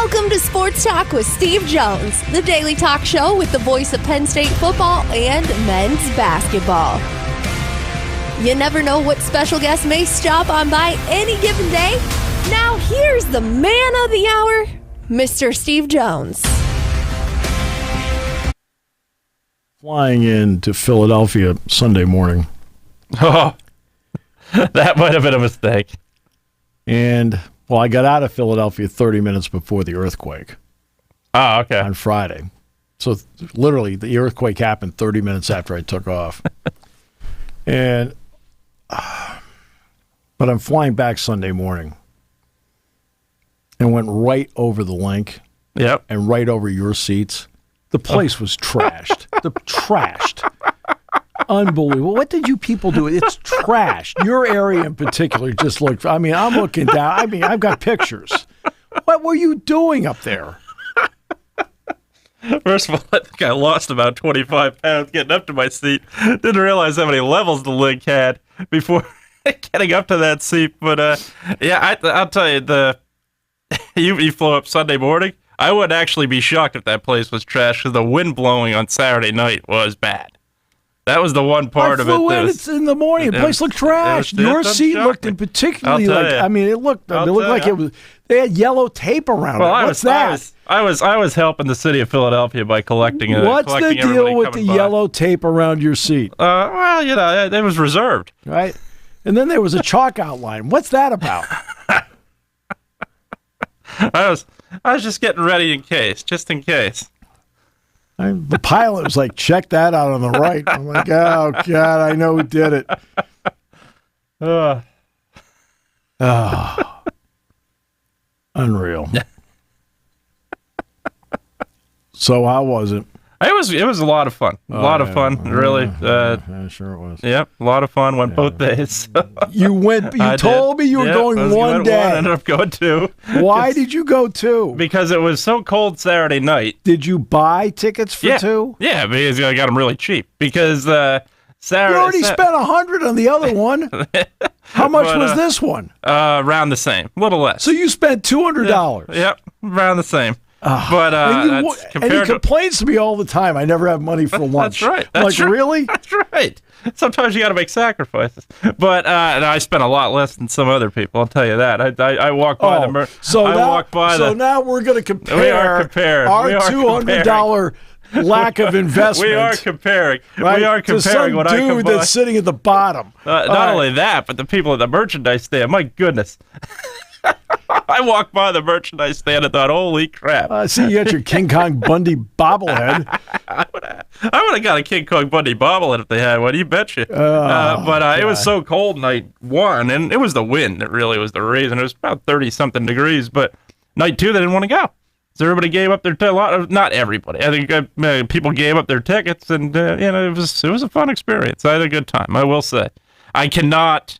Welcome to Sports Talk with Steve Jones, the daily talk show with the voice of Penn State football and men's basketball. You never know what special guest may stop on by any given day. Now here's the man of the hour, Mr. Steve Jones. Flying into Philadelphia Sunday morning. Oh, that might have been a mistake. And, well, I got out of Philadelphia 30 minutes before the earthquake. Oh, okay. On Friday. So, literally, the earthquake happened 30 minutes after I took off. And, but I'm flying back Sunday morning. And went right over the link. Yep. And right over your seats. The place was trashed. Trashed. Unbelievable. What did you people do? It's trashed. Your area in particular just looked, I'm looking down. I've got pictures. What were you doing up there? First of all, I think I lost about 25 pounds getting up to my seat. Didn't realize how many levels the link had before getting up to that seat. But, I'll tell you, you flew up Sunday morning. I would actually be shocked if that place was trash because the wind blowing on Saturday night was bad. That was the one part of it. It's in the morning. The place looked trash. Your seat looked in particularly it looked like it was. They had yellow tape around it. What's that? I was helping the city of Philadelphia by collecting it. What's the deal with the yellow tape around your seat? It was reserved. Right. And then there was a chalk outline. What's that about? I was just getting ready just in case. The pilot was like, check that out on the right. I'm like, oh, God, I know who did it. Unreal. So how was it? It was a lot of fun. A lot of fun, really. Sure it was. Yep, a lot of fun. Went both days. You told me you were going one day. I ended up going two. Why did you go two? Because it was so cold Saturday night. Did you buy tickets for two? Yeah, because I got them really cheap. Because Saturday. You already spent $100 on the other one. How much was this one? Around the same, a little less. So you spent $200. Yep, around the same. But and he complains to me all the time. I never have money for lunch. That's right. That's right. Really? That's right. Sometimes you got to make sacrifices. But I spent a lot less than some other people. I'll tell you that. I walked by the. So now we're going to compare. We are comparing our $200 lack of investment. We are comparing. Right? We are comparing what I can buy. Dude that's sitting at the bottom. Not only that, but the people at the merchandise stand. My goodness. I walked by the merchandise stand and thought, holy crap. I see you got your King Kong Bundy bobblehead. I would have got a King Kong Bundy bobblehead if they had one, you betcha. It was so cold night one, and it was the wind that really was the reason. It was about 30-something degrees, but night two, they didn't want to go. So everybody gave up their not everybody. I think people gave up their tickets, and it was a fun experience. I had a good time, I will say. I cannot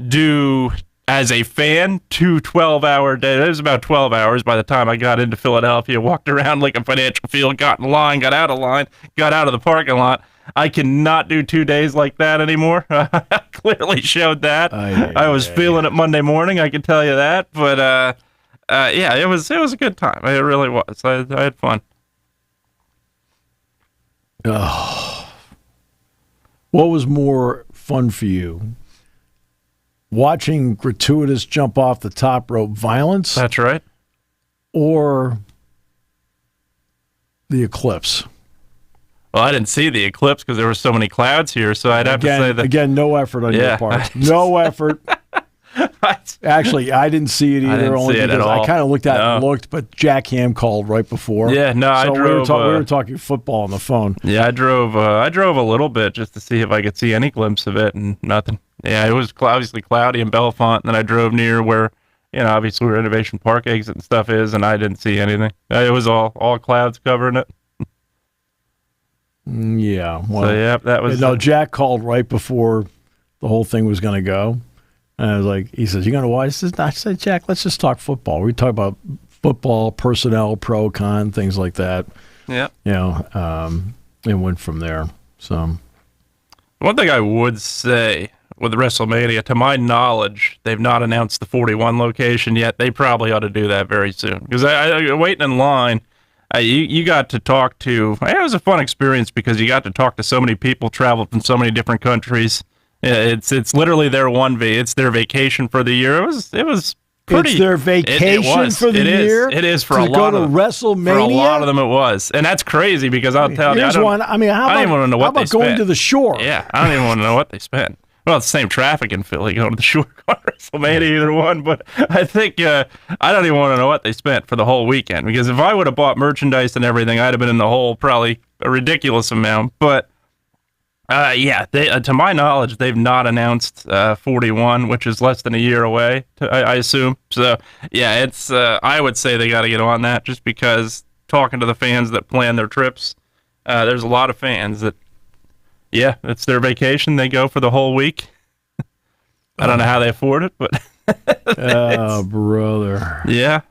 do... As a fan, 2 12-hour days. It was about 12 hours by the time I got into Philadelphia, walked around like a financial field, got in line, got out of line, got out of the parking lot. I cannot do 2 days like that anymore. I clearly showed that. I was feeling it Monday morning, I can tell you that. But, it was a good time. It really was. I had fun. Oh. What was more fun for you? Watching gratuitous jump off the top rope violence? That's right. Or the eclipse? Well, I didn't see the eclipse because there were so many clouds here, so I'd have to say that. Again, no effort on your part. No effort. Actually, I didn't see it either. I didn't see it at all. I kind of looked, but Jack Ham called right before. Yeah, no, so I drove. We were talking football on the phone. Yeah, I drove a little bit just to see if I could see any glimpse of it, and nothing. Yeah, it was obviously cloudy in Bellefonte, and then I drove near where, obviously where Innovation Park exit and stuff is, and I didn't see anything. It was all clouds covering it. Yeah. Well, so, yeah, that was... No, Jack called right before the whole thing was going to go. And I was like, he says, you going to watch this? I said, Jack, let's just talk football. We talk about football, personnel, pro, con, things like that. Yeah. And went from there. So... One thing I would say with WrestleMania. To my knowledge, they've not announced the 41 location yet. They probably ought to do that very soon. Because I waiting in line, you got to talk to. It was a fun experience because you got to talk to so many people, traveled from so many different countries. It's literally their it's their vacation for the year. It was pretty. It's their vacation for the year. It is for a lot of WrestleMania. For a lot of them, it was, and that's crazy because I'll tell you. I don't even want to know what they spent. How about going to the shore? Yeah, I don't even want to know what they spent. Well, it's the same traffic in Philly going to the shore. WrestleMania, either one, but I think I don't even want to know what they spent for the whole weekend because if I would have bought merchandise and everything, I'd have been in the hole probably a ridiculous amount. But to my knowledge, they've not announced 41, which is less than a year away, I assume. So, yeah, it's I would say they got to get on that just because talking to the fans that plan their trips, there's a lot of fans that, yeah, it's their vacation. They go for the whole week. I don't know how they afford it, but... Oh, brother. Yeah.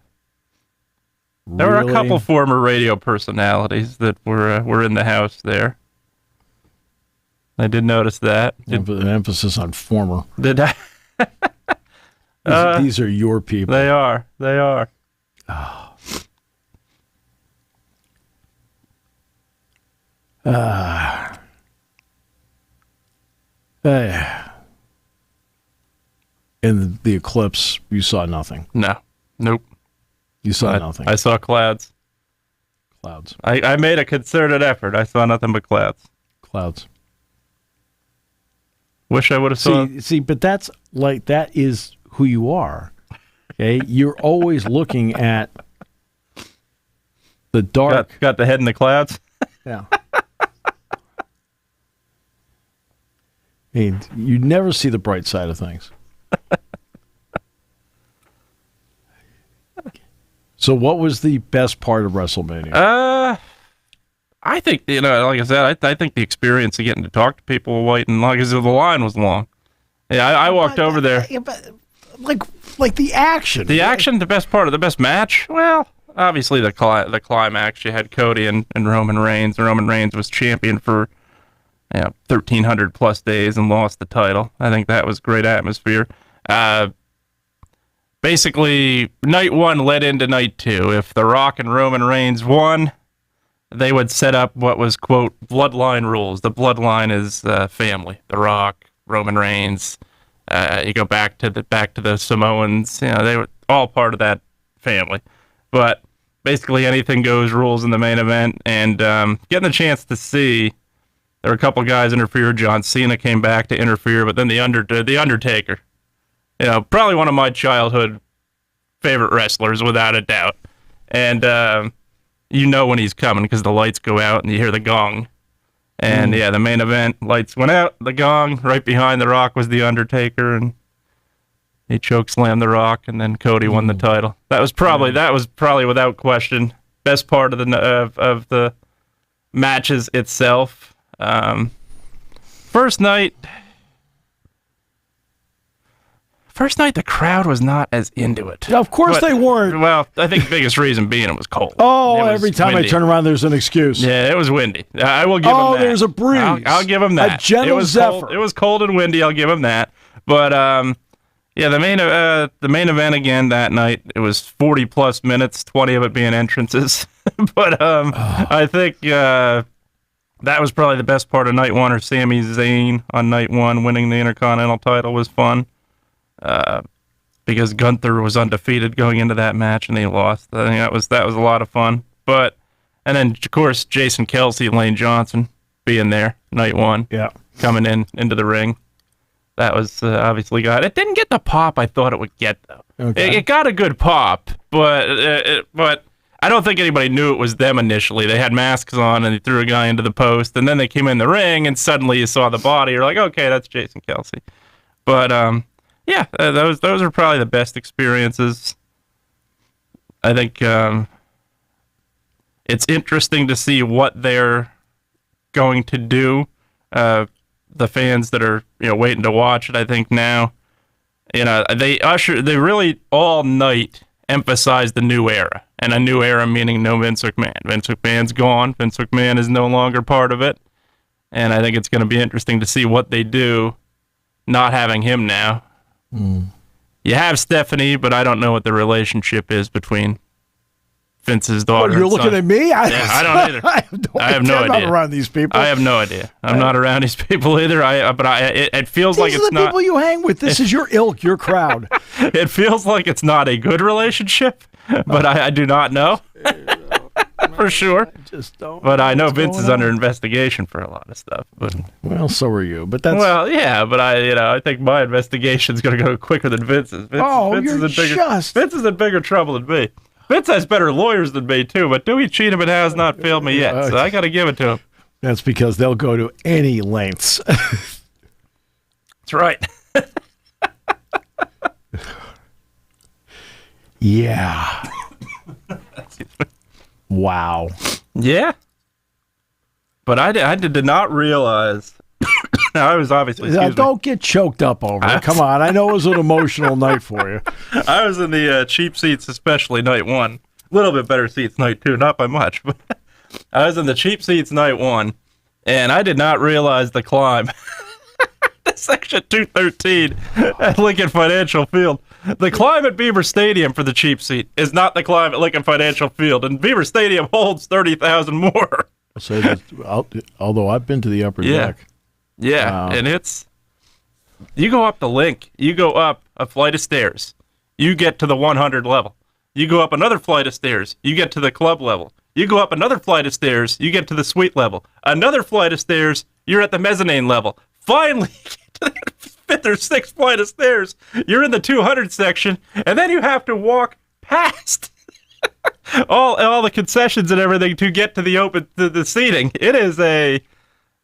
There were a couple former radio personalities that were in the house there. I did notice that. An emphasis on former. Did I? These are your people. They are. Oh. In the eclipse, you saw nothing. No. Nope. You saw nothing. I saw clouds. Clouds. I made a concerted effort. I saw nothing but clouds. Clouds. Wish I would have saw. See, but that is who you are. Okay, you're always looking at the dark. Got the head in the clouds. Yeah. I mean, you never see the bright side of things. So, what was the best part of WrestleMania? I think, like I said, I think the experience of getting to talk to people waiting long because the line was long. Yeah, I walked over there. Yeah, but like the action. The action, the best part of the best match? Well, obviously the climax. You had Cody and Roman Reigns. Roman Reigns was champion for 1,300 plus days and lost the title. I think that was great atmosphere. Basically, night one led into night two. If The Rock and Roman Reigns won, they would set up what was, quote, bloodline rules. The bloodline is family. The Rock, Roman Reigns. You go back to the Samoans. They were all part of that family. But basically, anything goes rules in the main event. And getting the chance to see, there were a couple guys interfere. John Cena came back to interfere, but then the Undertaker. Probably one of my childhood favorite wrestlers, without a doubt. And when he's coming because the lights go out and you hear the gong. And the main event, lights went out, the gong, right behind The Rock was the Undertaker, and he chokeslammed The Rock, and then Cody won the title. That was probably without question best part of the matches itself. First night, the crowd was not as into it. Of course they weren't. Well, I think the biggest reason being it was cold. Every time windy. I turn around, there's an excuse. Yeah, it was windy. I will give them that. There's a breeze. I'll give them that. A gentle zephyr. It was cold and windy. I'll give them that. But the main event again that night. It was 40 plus minutes, 20 of it being entrances. But I think that was probably the best part of night one. Or Sami Zayn on night one winning the Intercontinental title was fun. Because Gunther was undefeated going into that match and he lost. I think that was a lot of fun. And then of course Jason Kelsey and Lane Johnson being there night one. Yeah. Coming into the ring. That was obviously got. It didn't get the pop I thought it would get though. Okay. It got a good pop, but I don't think anybody knew it was them initially. They had masks on and they threw a guy into the post, and then they came in the ring and suddenly you saw the body. You're like, okay, that's Jason Kelsey. But those are probably the best experiences. I think it's interesting to see what they're going to do. The fans that are waiting to watch it, I think now, they really all night emphasized the new era, and a new era meaning no Vince McMahon. Vince McMahon's gone. Vince McMahon is no longer part of it, and I think it's going to be interesting to see what they do not having him now. You have Stephanie, but I don't know what the relationship is between Vince's daughter. You're looking at me? I don't either. I have no idea. I'm not around these people. I have no idea. I'm not around these people either. It feels like it's not. These are the people you hang with. This is your ilk, your crowd. It feels like it's not a good relationship, but I do not know for sure. I just don't. But I know Vince is under investigation for a lot of stuff. But well, so are you. But that's but I think my investigation's going to go quicker than Vince's. Vince is in bigger trouble than me. Vince has better lawyers than me, too, but Dewey Cheatham has not failed me yet, so I got to give it to him. That's because they'll go to any lengths. That's right. Yeah. Wow. Yeah. But I did not realize. Now, I was obviously. Don't get choked up over it. Come on. I know it was an emotional night for you. I was in the cheap seats, especially night one. A little bit better seats night two, not by much. But I was in the cheap seats night one, and I did not realize the climb. Section 213 at Lincoln Financial Field. The climb at Beaver Stadium for the cheap seat is not the climb at Lincoln Financial Field, and Beaver Stadium holds 30,000 more. So although I've been to the upper deck. Yeah, wow. And you go up the link, you go up a flight of stairs, you get to the 100 level. You go up another flight of stairs, you get to the club level. You go up another flight of stairs, you get to the suite level. Another flight of stairs, you're at the mezzanine level. Finally, you get to the fifth or sixth flight of stairs, you're in the 200 section, and then you have to walk past all the concessions and everything to get to the seating. It is a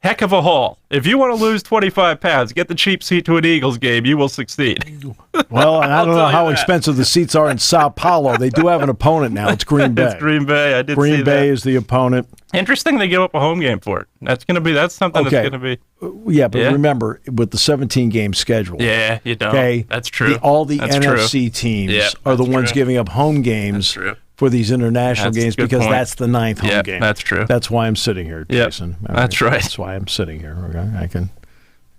heck of a haul. If you want to lose 25 pounds, get the cheap seat to an Eagles game. You will succeed. Well, and I don't know how expensive the seats are in Sao Paulo. They do have an opponent now. It's Green Bay. It's Green Bay. I did see that. Green Bay is the opponent. Interesting they give up a home game for it. That's something that's going to be. Yeah, but remember, with the 17-game schedule. Yeah, you don't. Okay, that's true. All the NFC teams are the ones giving up home games for these international games because that's the 9th home game. That's true. That's why I'm sitting here, Jason. That's right. That's why I'm sitting here. Okay?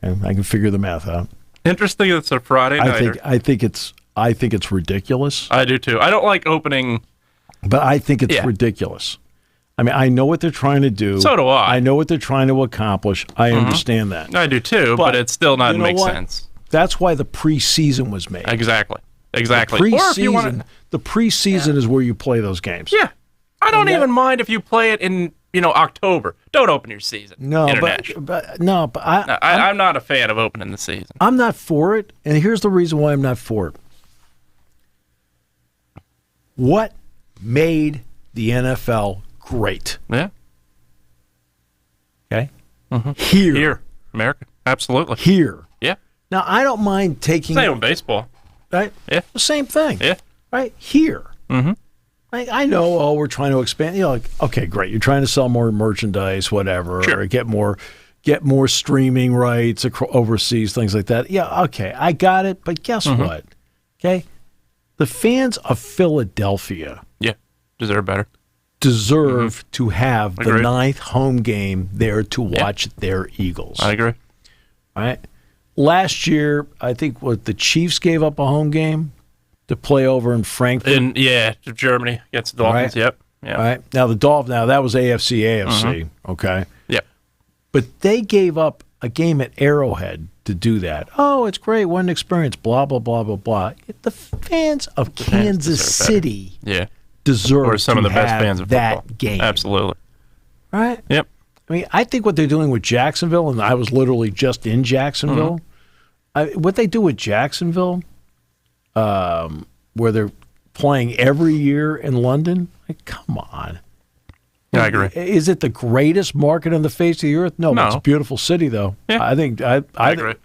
I can figure the math out. Interesting. It's a Friday night. I think it's ridiculous. I do too. I don't like opening, but I think it's ridiculous. I mean, I know what they're trying to do. So do I. I know what they're trying to accomplish. I understand that. I do too, but it's still not make sense. That's why the preseason was made. Exactly. The preseason is where you play those games. Yeah. I don't even mind if you play it in, October. Don't open your season. No, but I'm not a fan of opening the season. I'm not for it, and here's the reason why I'm not for it. What made the NFL great? Yeah. Okay. Mm-hmm. Here, America, absolutely. Here. Yeah. Now I don't mind taking. Same with baseball. Right. Yeah. The same thing. Yeah. Right here. Mm-hmm. I know. We're trying to expand. Okay, great. You're trying to sell more merchandise, whatever, or get more streaming rights overseas, things like that. Yeah. Okay, I got it. But guess what? Okay, the fans of Philadelphia, deserve better. Deserve to have the 9th home game there to watch their Eagles. I agree. All right. Last year, I think the Chiefs gave up a home game to play over in Frankfurt. To Germany against the Dolphins. Right. Yep. Yeah. All right. Now the Dolphins. Now that was AFC. Okay. Yep. But they gave up a game at Arrowhead to do that. Oh, it's great. What an experience. Blah blah blah blah blah. The fans of Kansas City. Deserve or some of the best fans of that football. Game. Absolutely. Right? Yep. I mean, I think what they're doing with Jacksonville, and I was literally just in Jacksonville, what they do with Jacksonville, where they're playing every year in London, come on. Yeah, I agree. Is it the greatest market on the face of the earth? No. It's a beautiful city, though. Yeah. I think I agree.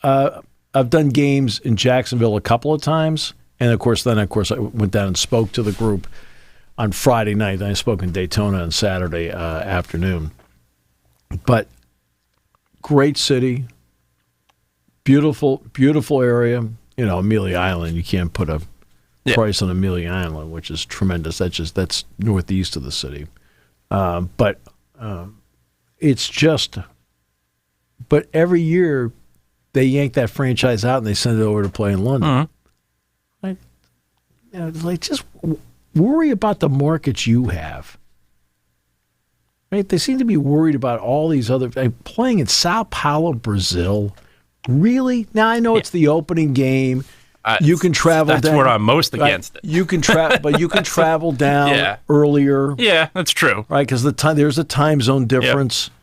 I've done games in Jacksonville a couple of times. And, of course, I went down and spoke to the group on Friday night. Then I spoke in Daytona on Saturday afternoon. But great city, beautiful, beautiful area. Amelia Island, you can't put a price on Amelia Island, which is tremendous. That's northeast of the city. But it's just But every year, they yank that franchise out and they send it over to play in London. Just worry about the markets you have. Right? They seem to be worried about all these other playing in Sao Paulo, Brazil. Really? Now I know it's the opening game. You can travel. That's down, where I'm most against it. You can but you can travel down earlier. Yeah, that's true. Right, because there's a time zone difference. Yep.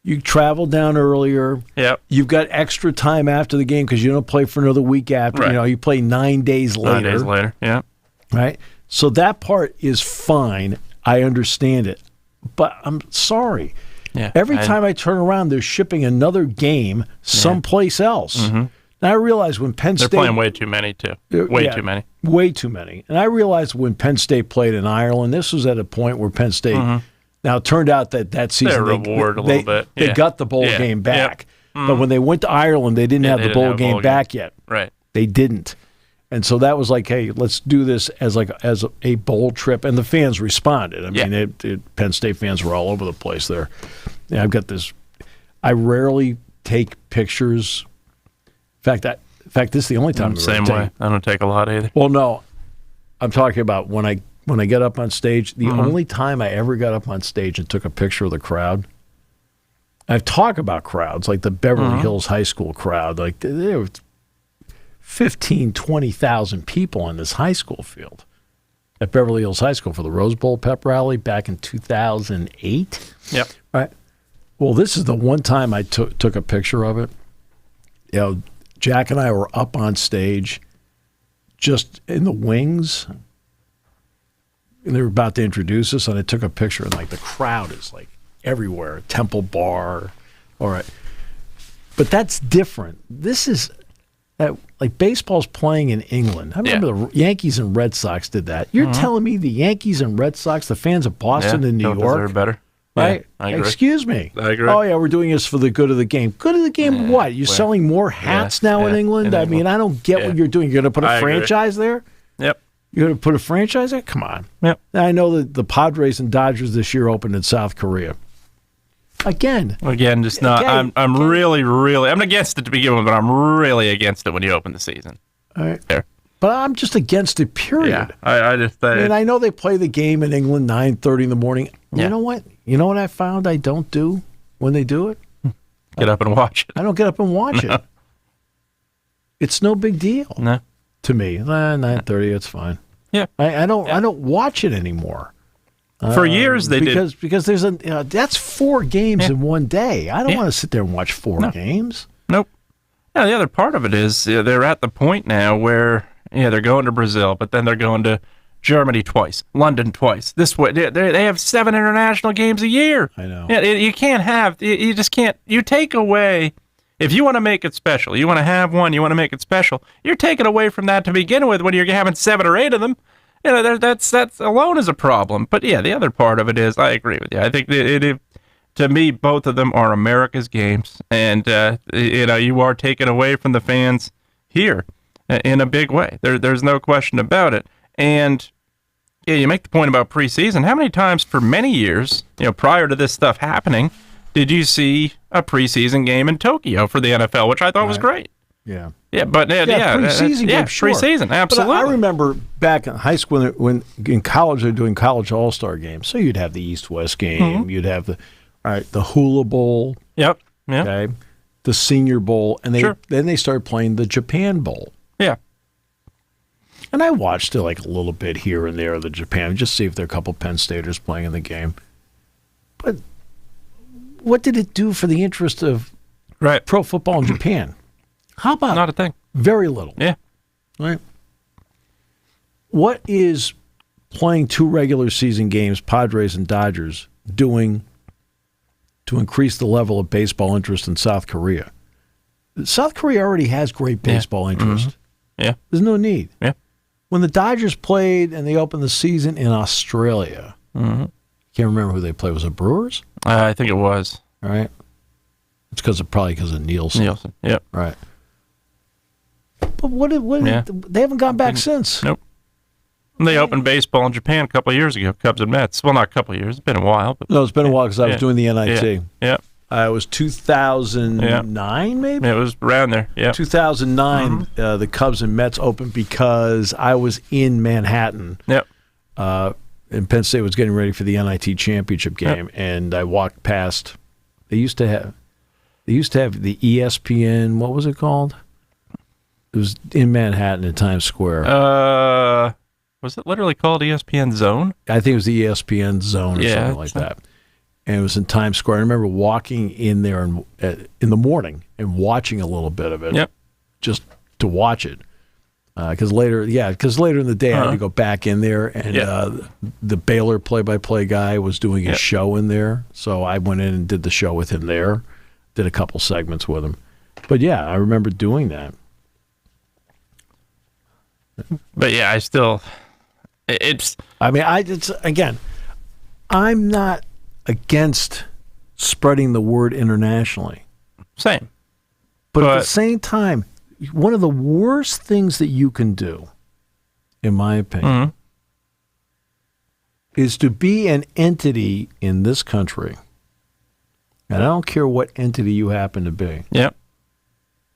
You travel down earlier. Yep. You've got extra time after the game because you don't play for another week after. Right. You play 9 days later. 9 days later. Yeah. Right. So that part is fine. I understand it, but I'm sorry. Yeah. Every time I turn around, they're shipping another game someplace else. Mm-hmm. Now I realize when Penn State... They're playing way too many, too. Way too many. Way too many. And I realized when Penn State played in Ireland, this was at a point where Penn State... Mm-hmm. Now, it turned out that season... They reward a little bit. They got the bowl game back. Yep. But when they went to Ireland, they didn't have the bowl game back yet. Right. They didn't. And so that was like, hey, let's do this as a bowl trip. And the fans responded. I mean, Penn State fans were all over the place there. Yeah, I've got this... I rarely take pictures... In fact, this is the only time. Same way. I don't take a lot either. Well, no, I'm talking about when I get up on stage. The only time I ever got up on stage and took a picture of the crowd. I've talked about crowds like the Beverly Hills High School crowd. Like there were 15,000, 20,000 people on this high school field at Beverly Hills High School for the Rose Bowl pep rally back in 2008. Yep. Right. Well, this is the one time I took a picture of it. Jack and I were up on stage just in the wings, and they were about to introduce us, and I took a picture, and the crowd is everywhere, Temple Bar. All right. But that's different. This is baseball's playing in England. I remember the Yankees and Red Sox did that. You're telling me the Yankees and Red Sox, the fans of Boston and New York, deserve better. Right? Yeah, I agree. Excuse me. I agree. Oh, yeah, we're doing this for the good of the game. Good of the game what? You're selling more hats now in England? I mean, I don't get what you're doing. You're going to put a franchise there? Yep. You're going to put a franchise there? Come on. Yep. I know that the Padres and Dodgers this year opened in South Korea. Again, just not. I'm really, I'm against it to begin with, but I'm really against it when you open the season. All right. There. But I'm just against it, period. Yeah, I know they play the game in England 9:30 in the morning. Yeah. You know what? You know what I found I don't do when they do it? Get up and watch it. I don't get up and watch it. It's no big deal to me. 9:30, it's fine. Yeah, I don't watch it anymore. For years they did because there's that's 4 games in one day. I don't want to sit there and watch 4 games. Nope. Yeah, the other part of it is they're at the point now where they're going to Brazil, but then they're going to Germany twice, London twice. This way, they have 7 international games a year. I know. Yeah, you can't have. You just can't. You take away. If you want to make it special, you want to have one. You want to make it special. You're taking away from that to begin with when you're having 7 or 8 of them. That's alone is a problem. But the other part of it is I agree with you. I think to me, both of them are America's games, and you are taken away from the fans here in a big way. There's no question about it. And you make the point about preseason. How many times for many years, prior to this stuff happening, did you see a preseason game in Tokyo for the NFL, which I thought was great? Yeah. Yeah, but preseason game, sure. Preseason, absolutely. But I remember back in high school when in college they're doing college all-star games. So you'd have the East-West game, you'd have the Hula Bowl. Yep. Yeah. Okay. The Senior Bowl, and then they started playing the Japan Bowl. Yeah. And I watched it a little bit here and there of the Japan, just see if there are a couple Penn Staters playing in the game. But what did it do for the interest of pro football in Japan? How about not a thing? Very little. Yeah. Right. What is playing 2 regular season games, Padres and Dodgers, doing to increase the level of baseball interest in South Korea? South Korea already has great baseball interest. Mm-hmm. Yeah. There's no need. Yeah. When the Dodgers played and they opened the season in Australia, can't remember who they played. Was it Brewers? I think it was. All right. It's probably because of Nielsen. Yep. Right. But they haven't gone back since. Nope. They opened baseball in Japan a couple of years ago, Cubs and Mets. Well, not a couple of years. It's been a while. But no, it's been a while because I was doing the NIT. Yeah. It was 2009, maybe? It was around there, yeah. 2009, the Cubs and Mets opened because I was in Manhattan. Yep. And Penn State was getting ready for the NIT championship game, and I walked past. They used to have the ESPN. What was it called? It was in Manhattan at Times Square. Was it literally called ESPN Zone? I think it was the ESPN Zone or something like that. And it was in Times Square. I remember walking in there in the morning and watching a little bit of it, just to watch it. Because later in the day, I had to go back in there, and the Baylor play-by-play guy was doing a show in there. So I went in and did the show with him there, did a couple segments with him. But, yeah, I remember doing that. But, yeah, I still – again, I'm not against spreading the word internationally. Same. But at the same time, one of the worst things that you can do, in my opinion, is to be an entity in this country, and I don't care what entity you happen to be,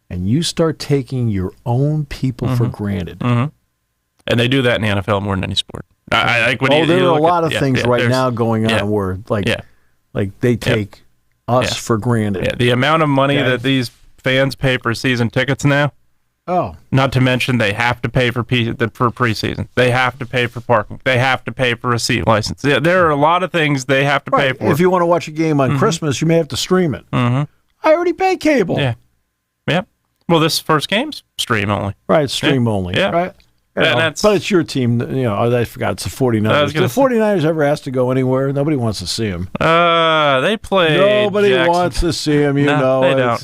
and you start taking your own people for granted. And they do that in the NFL more than any sport. There are a lot of things right now going on where, like they take us for granted. Yeah, the amount of money that these fans pay for season tickets now. Oh. Not to mention they have to pay for preseason. They have to pay for parking. They have to pay for a seat license. Yeah, there are a lot of things they have to pay for. If you want to watch a game on Christmas, you may have to stream it. I already pay cable. Yeah. Yep. Well, this first game's stream only. Right, stream only. Yeah. Right. But it's your team. I forgot. It's the 49ers. The 49ers ever asked to go anywhere? Nobody wants to see them. They played. Nobody wants to see them. They don't.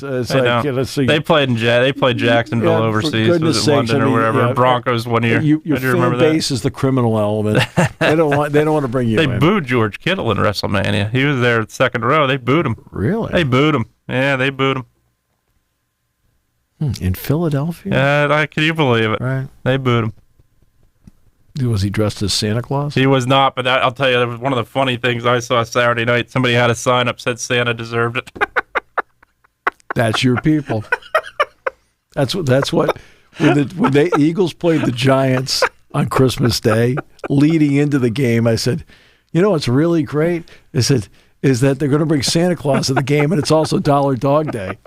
They played Jacksonville overseas. Was it London or wherever? Broncos one year. Your fan base is the criminal element. They don't want to bring you. They booed George Kittle in WrestleMania. He was there second row. They booed him. Really? They booed him. Yeah, they booed him. In Philadelphia? Can you believe it? Right. They booed him. Was he dressed as Santa Claus? He was not, but I'll tell you, that was one of the funny things I saw Saturday night. Somebody had a sign up said Santa deserved it. That's your people. That's what when the Eagles played the Giants on Christmas Day, leading into the game, I said, what's really great is that they're going to bring Santa Claus to the game, and it's also Dollar Dog Day.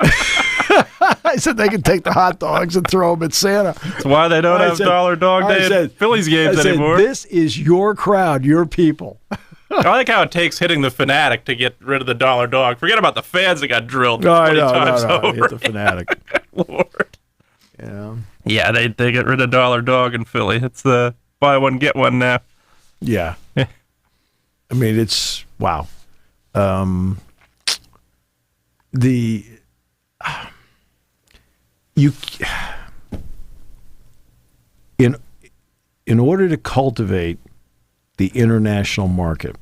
I said they can take the hot dogs and throw them at Santa. That's why they don't have Dollar Dog Day at Phillies games anymore. This is your crowd, your people. I like how it takes hitting the fanatic to get rid of the Dollar Dog. Forget about the fans that got drilled 20 times over. Hit the fanatic. Lord. Yeah, they get rid of Dollar Dog in Philly. It's the buy one, get one now. Yeah. I mean, it's, wow. In order to cultivate the international market,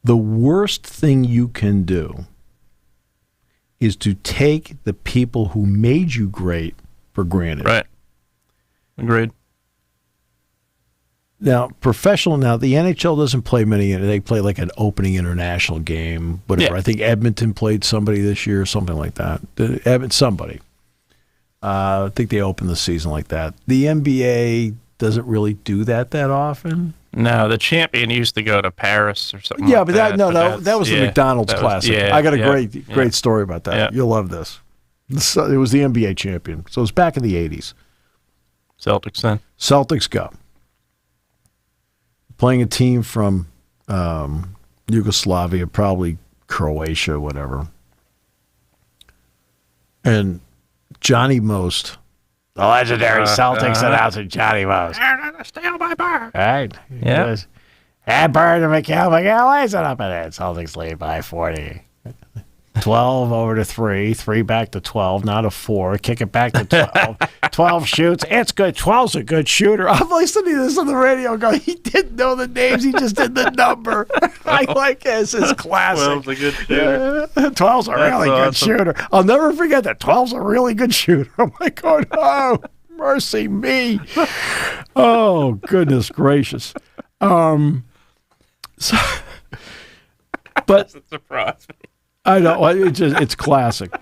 the worst thing you can do is to take the people who made you great for granted. Right. Agreed. Now, the NHL doesn't play many. They play like an opening international game, whatever. I think Edmonton played somebody this year, something like that. Somebody. I think they opened the season like that. The NBA doesn't really do that often. No, the champion used to go to Paris or something. Yeah, but that was the McDonald's Classic. I got a great story about that. Yeah. You'll love this. It was the NBA champion, so it was back in the 80s. Celtics then. Celtics go. Playing a team from Yugoslavia, probably Croatia, whatever. And Johnny Most, the legendary Celtics announcer Johnny Most. Stay on my bar. Right? Yeah. And Bird and McHale lays it up in it. Celtics lead by 40. 12 over to 3, 3 back to 12, not a 4, kick it back to 12. 12 shoots, it's good. 12's a good shooter. I'm listening to this on the radio going, he didn't know the names, he just did the number. I like this, it's classic. 12's a good shooter. 12's a really good shooter. I'll never forget that. 12's a really good shooter. I'm like, oh, mercy me. Oh, goodness gracious. But doesn't surprise me. I know it's classic.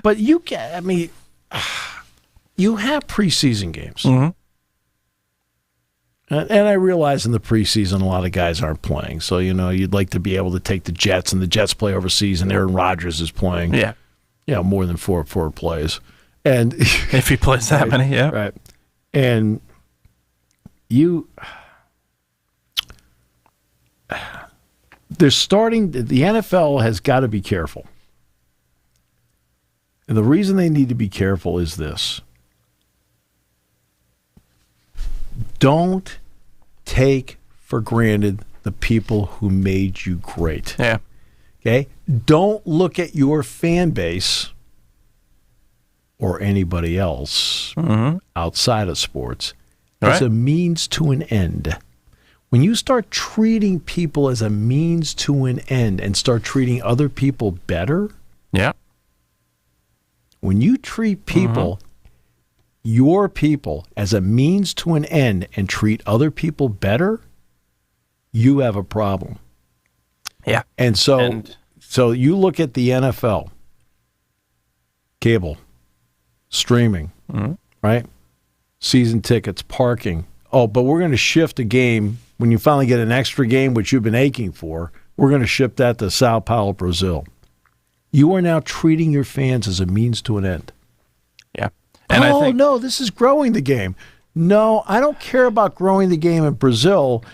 But you have preseason games. Mm-hmm. And I realize in the preseason, a lot of guys aren't playing. So, you'd like to be able to take the Jets, and the Jets play overseas, and Aaron Rodgers is playing. Yeah. More than four plays. And if he plays that many, yeah. Right. And they're starting, the NFL has got to be careful. And the reason they need to be careful is this. Don't take for granted the people who made you great. Yeah. Okay? Don't look at your fan base or anybody else outside of sports as a means to an end. When you start treating people as a means to an end and start treating other people better, when you treat people, your people, as a means to an end and treat other people better, you have a problem. Yeah. And so you look at the NFL, cable, streaming, right? Season tickets, parking. Oh, but we're going to shift a game. When you finally get an extra game, which you've been aching for, we're going to ship that to Sao Paulo, Brazil. You are now treating your fans as a means to an end. Yeah. And I think, no, this is growing the game. No, I don't care about growing the game in Brazil.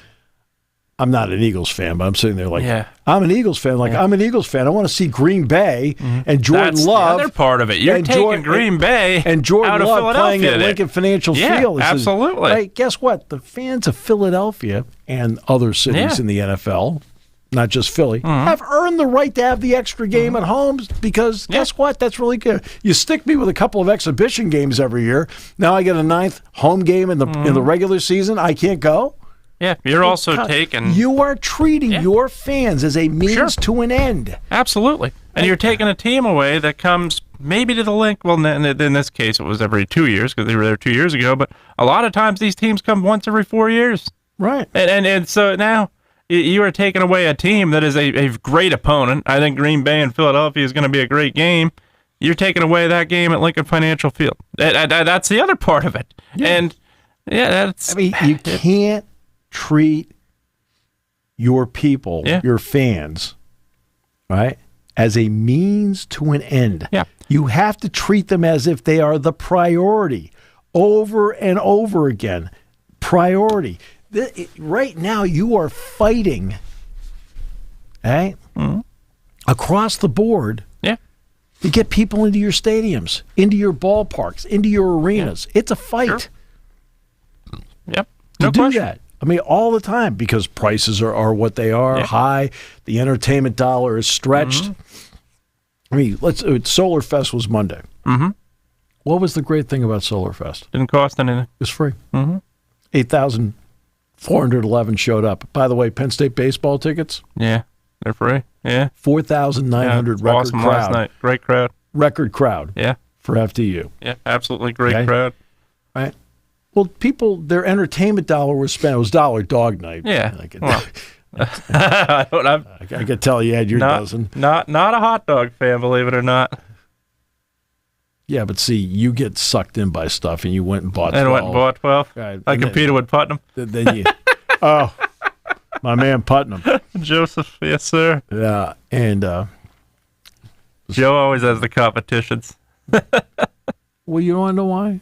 I'm not an Eagles fan, but I'm sitting there like, I'm an Eagles fan. I'm an Eagles fan. I want to see Green Bay and Jordan Love. The other part of it. You're taking Green Bay and Jordan out of Love Philadelphia playing at Lincoln Financial Field. Absolutely. Right, guess what? The fans of Philadelphia and other cities in the NFL, not just Philly, have earned the right to have the extra game at home because guess what? That's really good. You stick me with a couple of exhibition games every year. Now I get a ninth home game in the regular season. I can't go. Yeah, you're also taking... You are treating your fans as a means to an end. Absolutely. And you're taking a team away that comes maybe to the link. Well, in this case, it was every 2 years because they were there 2 years ago. But a lot of times these teams come once every 4 years. Right. And so now you are taking away a team that is a great opponent. I think Green Bay and Philadelphia is going to be a great game. You're taking away that game at Lincoln Financial Field. That's the other part of it. Yeah. And, that's... I mean, you can't treat your people, your fans, right, as a means to an end. Yeah. You have to treat them as if they are the priority over and over again. Priority. Right now, you are fighting, right, across the board to get people into your stadiums, into your ballparks, into your arenas. It's a fight. Sure. Yep. To do that. I mean, all the time because prices are what they are, high. The entertainment dollar is stretched. I mean, Solar Fest was Monday. What was the great thing about Solar Fest? Didn't cost anything. It was free. 8,411 showed up. By the way, Penn State baseball tickets? Yeah, they're free. Yeah. 4,900 record awesome crowd. Last night. Great crowd. Record crowd. Yeah. For FDU. Yeah, absolutely great crowd. Right. Well, their entertainment dollar was spent. It was Dollar Dog Night. Yeah. I could tell you had your dozen. Not a hot dog fan, believe it or not. Yeah, but see, you get sucked in by stuff, and you went and bought 12. And went and bought 12. Right. I competed with Putnam. Then you, my man Putnam. Joseph, yes, sir. Yeah, and Joe always has the competitions. Well, you want to know why?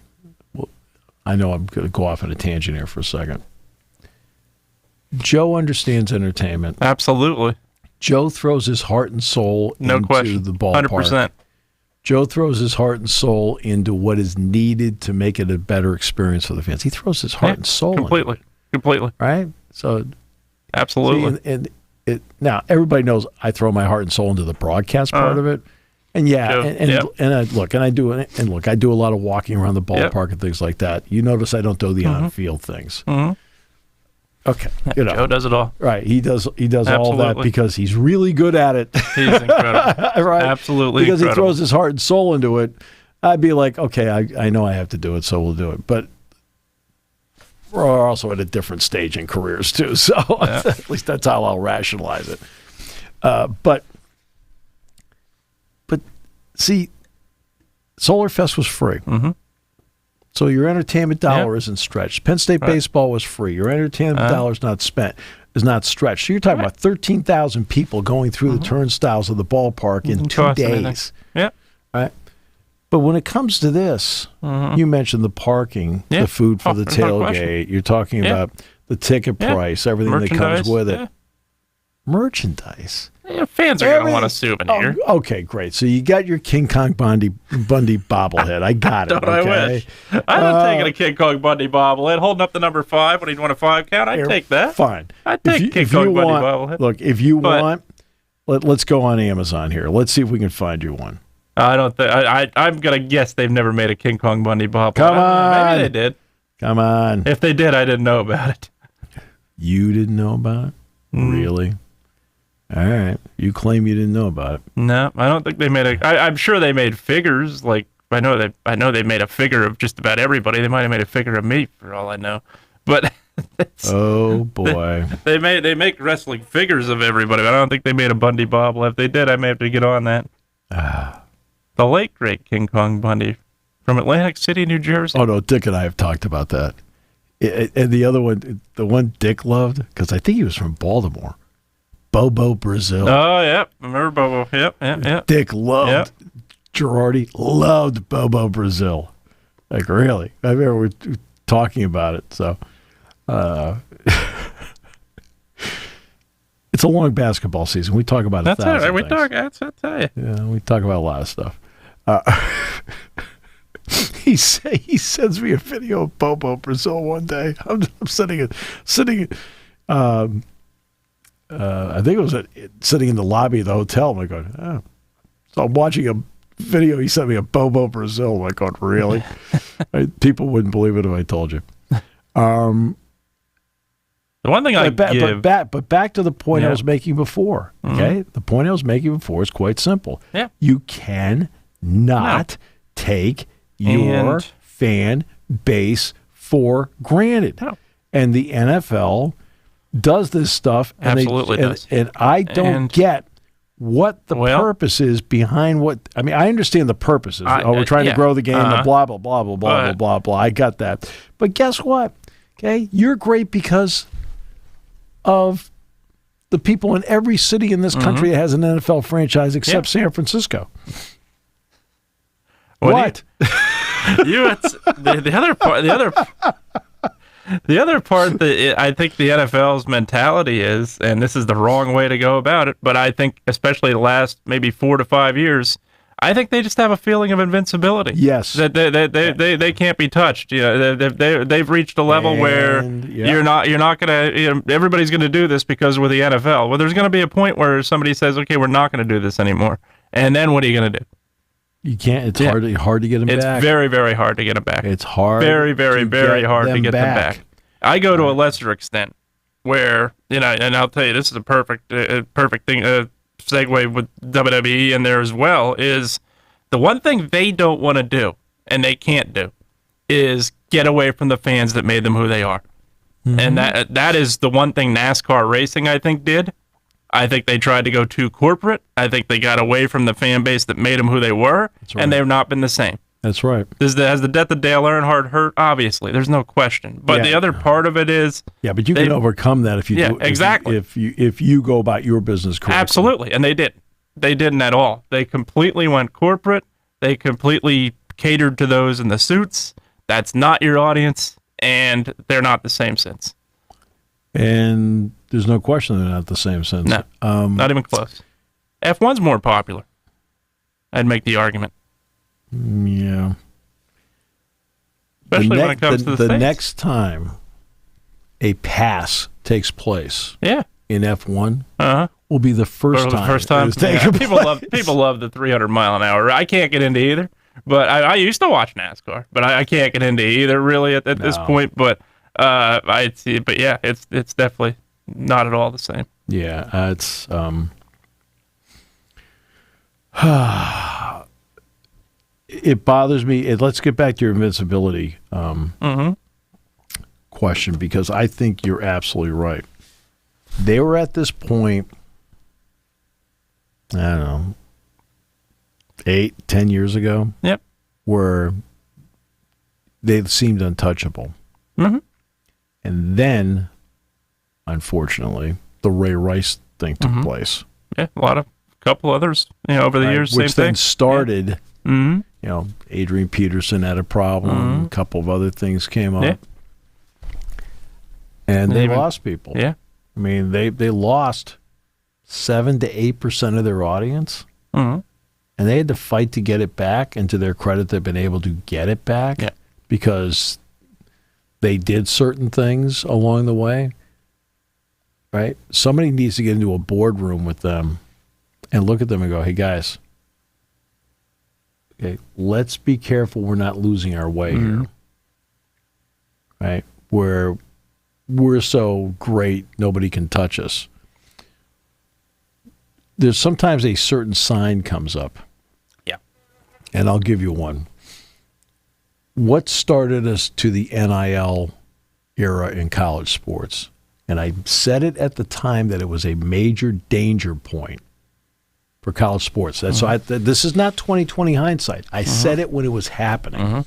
I know I'm going to go off on a tangent here for a second. Joe understands entertainment. Absolutely. Joe throws his heart and soul into the ballpark. 100%. Joe throws his heart and soul into what is needed to make it a better experience for the fans. He throws his heart and soul into it. Completely. Right? So, absolutely. See, and now, everybody knows I throw my heart and soul into the broadcast part of it. And I do a lot of walking around the ballpark and things like that. You notice I don't do the on-field things. Okay, Joe does it all. Right, he does all that because he's really good at it. He's incredible. Right, absolutely because incredible. He throws his heart and soul into it. I'd be like, okay, I know I have to do it, so we'll do it. But we're also at a different stage in careers too, so at least that's how I'll rationalize it. But see, Solar Fest was free. Mm-hmm. So your entertainment dollar isn't stretched. Penn State baseball was free. Your entertainment dollar is not stretched. So you're talking about 13,000 people going through the turnstiles of the ballpark in 2 days. Yeah. Right. But when it comes to this, you mentioned the parking, the food for the tailgate. You're talking about the ticket price, everything that comes with it. Merchandise. Yeah, fans are going to want a souvenir. Oh, okay, great. So you got your King Kong Bundy bobblehead. I got it. Don't I wish? I'd have taken a King Kong Bundy bobblehead, holding up the number 5 when he'd won a 5 count. I'd take that. Fine. I'd take King Kong Bundy bobblehead. Look, if you want, let's go on Amazon here. Let's see if we can find you one. I don't think. I'm going to guess they've never made a King Kong Bundy bobblehead. Come on. Maybe they did. Come on. If they did, I didn't know about it. You didn't know about it? Really? All right. You claim you didn't know about it. No, I don't think they made I'm sure they made figures. Like I know they made a figure of just about everybody. They might have made a figure of me for all I know. But oh boy, they make wrestling figures of everybody. But I don't think they made a Bundy bobblehead. If they did, I may have to get on that. The late great King Kong Bundy from Atlantic City, New Jersey. Oh no, Dick and I have talked about that. And the other one, the one Dick loved, because I think he was from Baltimore. Bobo Brazil. Oh, yep. Remember Bobo. Yep. Dick loved, Girardi loved Bobo Brazil. Like, really. I remember we were talking about it. So, it's a long basketball season. We talk about that's 1,000 it. We things. talk. That's I tell you. Yeah, we talk about a lot of stuff. He sends me a video of Bobo Brazil one day. I'm sitting. I think it was sitting in the lobby of the hotel. I'm like, oh. So I'm watching a video. He sent me a Bobo Brazil. I'm like, going, really? People wouldn't believe it if I told you. The one thing but back to the point I was making before. Okay, the point I was making before is quite simple. Yeah, you can not take your fan base for granted, and the NFL does this stuff, and absolutely does. And I don't get what the purpose is behind what. I mean, I understand the purposes. We're trying to grow the game, and blah blah blah blah blah blah blah blah. I got that, but guess what? Okay, you're great because of the people in every city in this country that has an NFL franchise except San Francisco. What? The other part. The other part that I think the NFL's mentality is, and this is the wrong way to go about it, but I think especially the last maybe 4 to 5 years, I think they just have a feeling of invincibility. Yes, that they can't be touched. You know, they've reached a level where you're not gonna. You know, everybody's gonna do this because we're the NFL. Well, there's gonna be a point where somebody says, "Okay, we're not gonna do this anymore," and then what are you gonna do? You can't. It's hard to get them back. It's very, very hard to get them back. It's hard. Very, very, very hard to get them back. I go to a lesser extent, where and I'll tell you, this is a perfect thing. Segue with WWE in there as well is the one thing they don't want to do and they can't do is get away from the fans that made them who they are, and that is the one thing NASCAR racing I think did. I think they tried to go too corporate. I think they got away from the fan base that made them who they were, and they've not been the same. That's right. Has the death of Dale Earnhardt hurt? Obviously, there's no question. But the other part of it is, but you can overcome that if you do, exactly. If you go about your business correctly. Absolutely, and they did. They didn't at all. They completely went corporate. They completely catered to those in the suits. That's not your audience, and they're not the same since. And there's no question they're not the same since. No, not even close. F1's more popular. I'd make the argument. Yeah. Especially when it comes to the States. Next time a pass takes place in F1 will be the first time. People love the 300 mile an hour. I can't get into either. But I used to watch NASCAR, but I can't get into either really at this point. But I see. But yeah, it's definitely not at all the same. Yeah, it's it bothers me. Let's get back to your invincibility question, because I think you're absolutely right. They were at this point I don't know, 8-10 years ago. Yep. Where they seemed untouchable. Mm-hmm. And then, unfortunately, the Ray Rice thing took place. Yeah, a couple others, over the years, which same then thing. started, Mm-hmm. Adrian Peterson had a problem, a couple of other things came up. Yeah. And they lost people. Yeah. I mean, they lost 7 to 8% of their audience. Mm-hmm. And they had to fight to get it back, and to their credit, they've been able to get it back because they did certain things along the way, right? Somebody needs to get into a boardroom with them and look at them and go, hey, guys, okay, let's be careful we're not losing our way here, right? Where we're so great, nobody can touch us. There's sometimes a certain sign comes up. And I'll give you one. What started us to the NIL era in college sports? And I said it at the time that it was a major danger point for college sports. So this is not 20/20 hindsight. I said it when it was happening.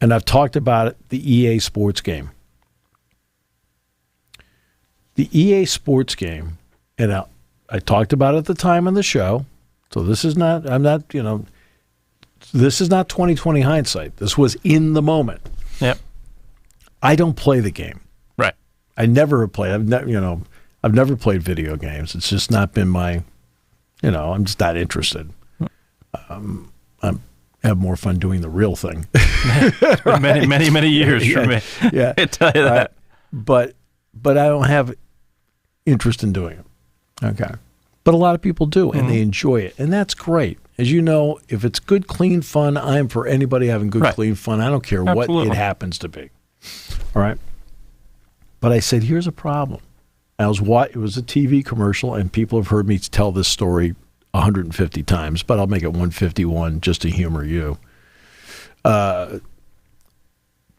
And I've talked about it, the EA Sports game. The EA Sports game, and I talked about it at the time on the show. So this is not, this is not 20/20 hindsight. This was in the moment. Yep. I don't play the game. Right. I never play. I've never played video games. It's just not been my, I'm just not interested. I have more fun doing the real thing. Right. Many years for me. Yeah. I tell you that. But I don't have interest in doing it. Okay. But a lot of people do, and they enjoy it, and that's great. As you know, if it's good, clean fun, I'm for anybody having good, clean fun. I don't care what it happens to be. All right? But I said, here's a problem. It was a TV commercial, and people have heard me tell this story 150 times, but I'll make it 151 just to humor you.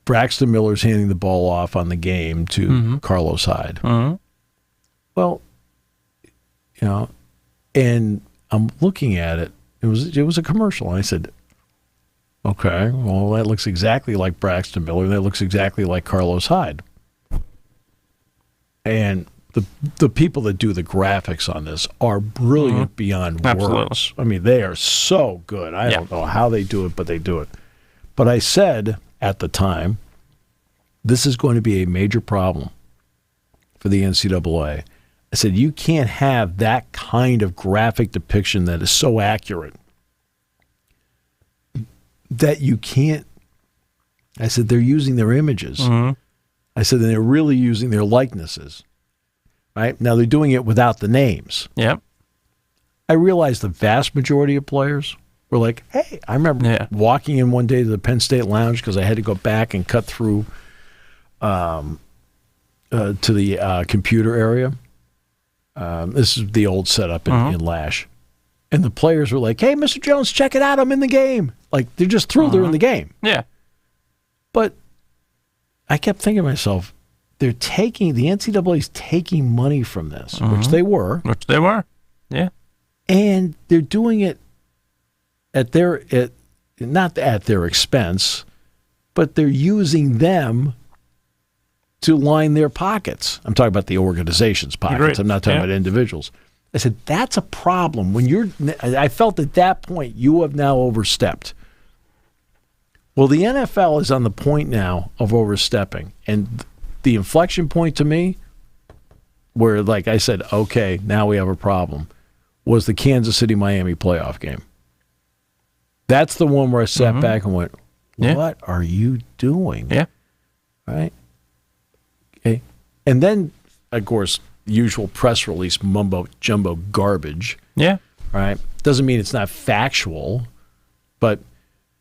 Braxton Miller's handing the ball off on the game to Carlos Hyde. Well, and I'm looking at it. It was a commercial, and I said, okay, well, that looks exactly like Braxton Miller. That looks exactly like Carlos Hyde. And the people that do the graphics on this are brilliant beyond words. I mean, they are so good. I don't know how they do it, but they do it. But I said at the time, this is going to be a major problem for the NCAA. I said, you can't have that kind of graphic depiction that is so accurate that you can't. I said, they're using their images. I said, they're really using their likenesses. Right? Now, they're doing it without the names. Yep. I realized the vast majority of players were like, hey, I remember walking in one day to the Penn State Lounge because I had to go back and cut through to the computer area. This is the old setup in Lash. And the players were like, hey, Mr. Jones, check it out. I'm in the game. Like, they're just thrilled they're in the game. Yeah. But I kept thinking to myself, the NCAA's taking money from this, which they were. Yeah. And they're doing it not at their expense, but they're using them to line their pockets. I'm talking about the organization's pockets. I'm not talking about individuals. I said, that's a problem. I felt at that point, you have now overstepped. Well, the NFL is on the point now of overstepping. And the inflection point to me, where, like I said, okay, now we have a problem, was the Kansas City-Miami playoff game. That's the one where I sat back and went, what are you doing? Yeah. Right? Okay. And then, of course, usual press release mumbo-jumbo garbage. Yeah. Right? Doesn't mean it's not factual, but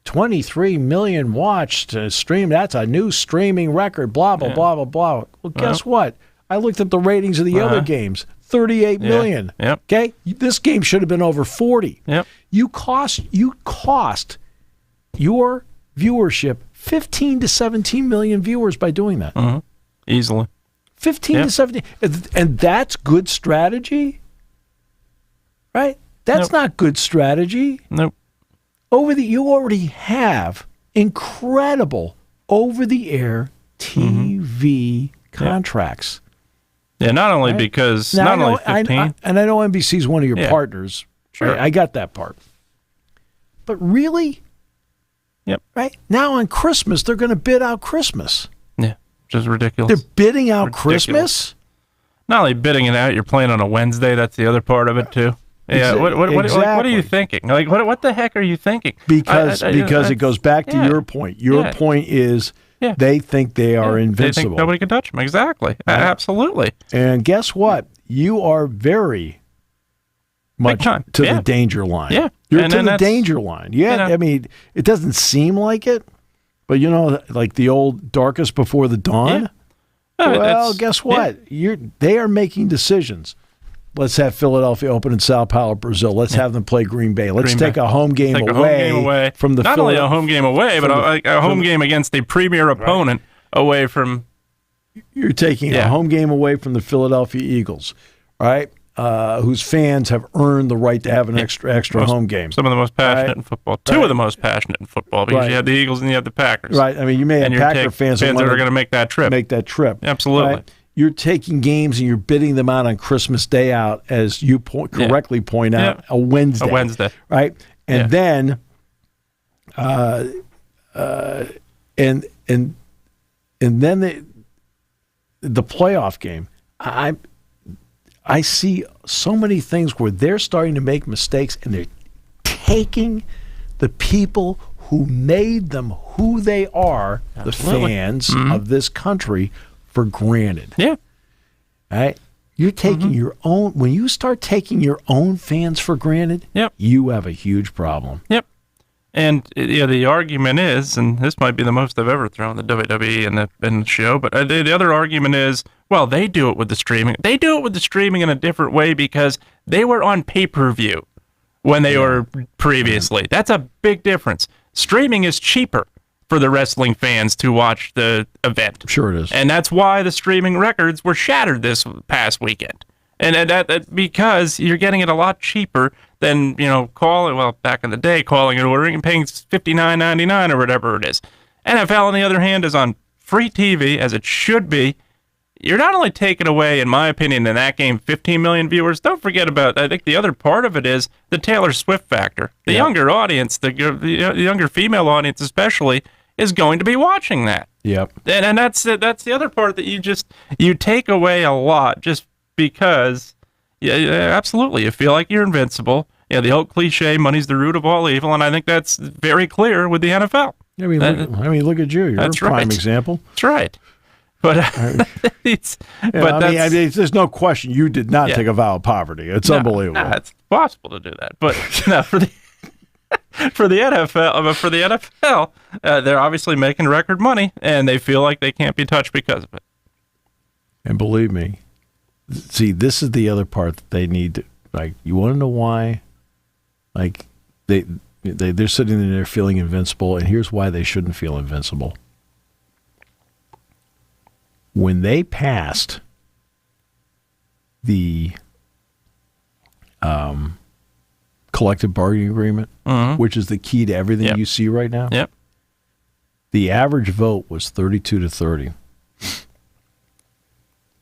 23 million watched, streamed, that's a new streaming record, blah, blah, blah, blah, blah. Well, guess what? I looked at the ratings of the other games, 38 million. Yep. Okay? This game should have been over 40. Yep. You cost your viewership 15 to 17 million viewers by doing that. Easily. 15 to 17. And that's good strategy? Right? That's not good strategy. Nope. You already have incredible over-the-air TV contracts. Yeah, not only because now, not only 15. I know NBC's one of your partners. Sure. Right? I got that part. But really? Yep. Right? Now on Christmas, they're going to bid out Christmas. Yeah, which is ridiculous. They're bidding out Christmas? Not only bidding it out, you're playing on a Wednesday. That's the other part of it, too. Yeah, Exactly. What are you thinking? Like, what the heck are you thinking? Because it goes back to your point. Your point is they think they are invincible. They think nobody can touch them. Exactly. Right. Absolutely. And guess what? You are very much to the danger line. Yeah. You're to the danger line. Yeah. I mean, it doesn't seem like it, but like the old darkest before the dawn. Yeah. Well, guess what? They are making decisions. Let's have Philadelphia open in Sao Paulo, Brazil. Let's have them play Green Bay. Let's take a home game away from the not only a home game away, but a home game against a premier opponent away from. You're taking a home game away from the Philadelphia Eagles, right? Whose fans have earned the right to have an extra home game. Some of the most passionate in football. Two of the most passionate in football because you have the Eagles and you have the Packers. Right. I mean, you may have Packer fans that are going to make that trip. Absolutely. Right? You're taking games and you're bidding them out on Christmas Day out, as you correctly point out, a Wednesday. A Wednesday. Right? And then and then the playoff game. I see so many things where they're starting to make mistakes and they're taking the people who made them who they are, the fans of this country, for granted. Yeah. Right? You're taking your own, when you start taking your own fans for granted, you have a huge problem. Yep. And the argument is, and this might be the most I've ever thrown the WWE in the show, but the other argument is, well, they do it with the streaming. They do it with the streaming in a different way because they were on pay-per-view when they were previously. That's a big difference. Streaming is cheaper for the wrestling fans to watch the event. Sure it is. And that's why the streaming records were shattered this past weekend. And that because you're getting it a lot cheaper than, back in the day, calling and ordering and paying $59.99 or whatever it is. NFL, on the other hand, is on free TV, as it should be. You're not only taking away, in my opinion, in that game, 15 million viewers. Don't forget about, I think the other part of it is the Taylor Swift factor. The younger audience, the younger female audience especially, is going to be watching that. Yep. And that's the other part that you take away a lot just because, absolutely, you feel like you're invincible. Yeah, the old cliche, money's the root of all evil, and I think that's very clear with the NFL. I mean, look at you. You're a prime example. That's right. But there's no question you did not take a vow of poverty. It's unbelievable. It's possible to do that. But no, for the NFL, they're obviously making record money, and they feel like they can't be touched because of it. And believe me, see, this is the other part that they need to, like, you want to know why? Like, they're sitting there feeling invincible, and here's why they shouldn't feel invincible. When they passed the collective bargaining agreement, which is the key to everything you see right now, the average vote was 32-30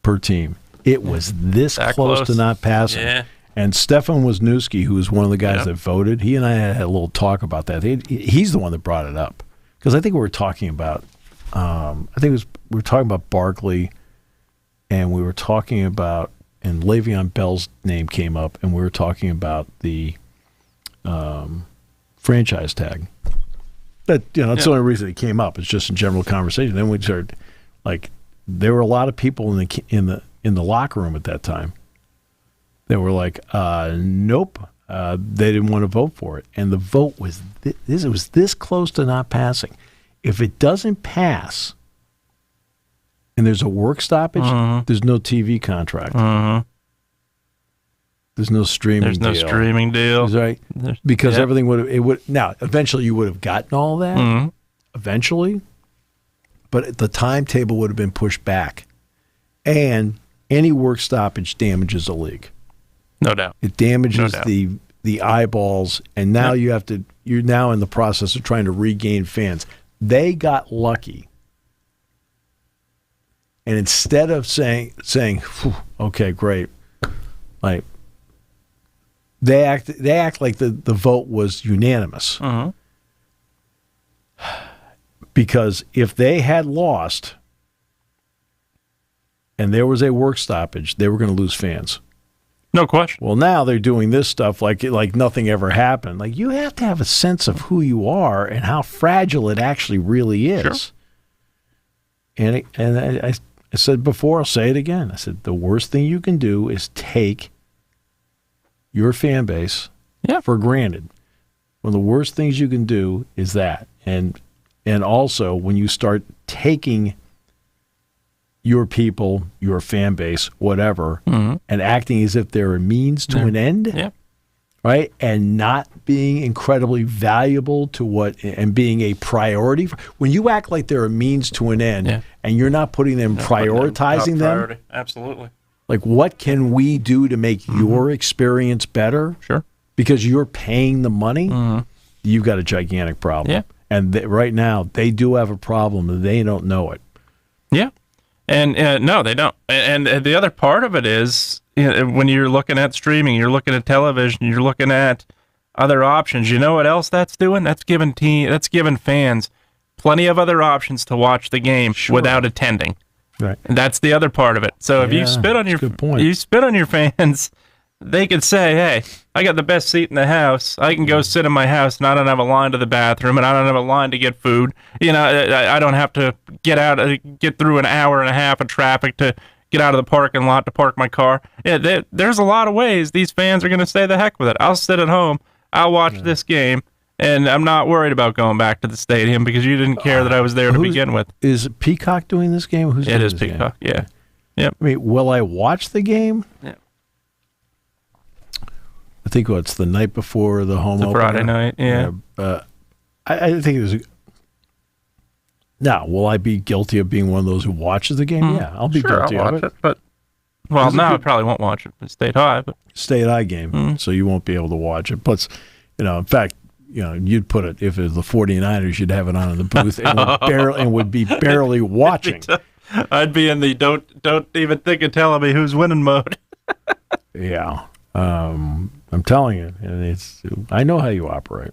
per team. It was this close to not passing. Yeah. And Stefan Wisniewski, who was one of the guys that voted, he and I had a little talk about that. He's the one that brought it up. Because I think we were talking about, we were talking about Barkley, and we were talking about, and Le'Veon Bell's name came up, and we were talking about the franchise tag. That's the only reason it came up. It's just in general conversation. Then we started, like, there were a lot of people in the locker room at that time that were like, nope, they didn't want to vote for it. And the vote was it was this close to not passing. If it doesn't pass and there's a work stoppage, there's no TV contract. There's no streaming deal. There's no streaming deal. Right? Because everything would now, eventually you would have gotten all that. Eventually. But the timetable would have been pushed back. And any work stoppage damages the league. No doubt. It damages No doubt. the eyeballs, and now you're now in the process of trying to regain fans. They got lucky. And instead of saying, okay, great, like they act like the vote was unanimous. Uh-huh. Because if they had lost and there was a work stoppage, they were going to lose fans. No question. Well, now they're doing this stuff like nothing ever happened. Like, you have to have a sense of who you are and how fragile it actually really is. Sure. And I said before, I'll say it again. I said the worst thing you can do is take your fan base for granted. One of the worst things you can do is that. And also when you start taking your people, your fan base, whatever, and acting as if they're a means to an end, right? And not being incredibly valuable to what, and being a priority. When you act like they're a means to an end, and you're not putting them, prioritizing them. Absolutely. Like, what can we do to make your experience better? Sure. Because you're paying the money, you've got a gigantic problem. Yeah. And right now, they do have a problem, and they don't know it. Yeah. And no, they don't. And the other part of it is, when you're looking at streaming, you're looking at television, you're looking at other options. You know what else that's doing? That's giving fans plenty of other options to watch the game without attending. Right. And that's the other part of it. So if you spit on your fans, they could say, "Hey, I got the best seat in the house. I can go sit in my house, and I don't have a line to the bathroom, and I don't have a line to get food. I don't have to get through an hour and a half of traffic to get out of the parking lot to park my car." Yeah, there's a lot of ways these fans are going to say the heck with it. I'll sit at home. I'll watch this game, and I'm not worried about going back to the stadium because you didn't care that I was there to begin with. Is Peacock doing this game? It is Peacock, yeah. Yep. I mean, will I watch the game? Yeah. I think it's the night before the home opener. Friday night, yeah. I think it was. Now, will I be guilty of being one of those who watches the game? Yeah, I'll be guilty I'll of watch it. But I probably won't watch it. It's State High, but State High game, so you won't be able to watch it. Plus, in fact, you'd put it, if it was the 49ers, you'd have it on in the booth and would be barely watching. I'd be in the don't even think of telling me who's winning mode. Yeah. I'm telling you, and I know how you operate.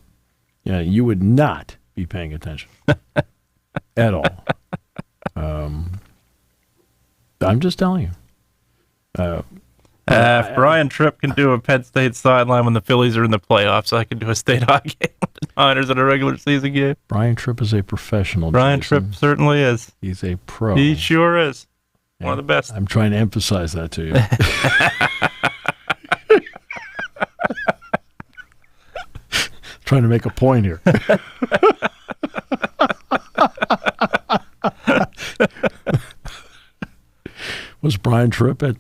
Yeah, you would not be paying attention at all. I'm just telling you. If Brian Tripp can do a Penn State sideline when the Phillies are in the playoffs, I can do a State High game with the Niners in a regular season game. Brian Tripp is a professional. Brian Tripp certainly is. He's a pro. He sure is. One of the best. I'm trying to emphasize that to you. Trying to make a point here. Was Brian Tripp at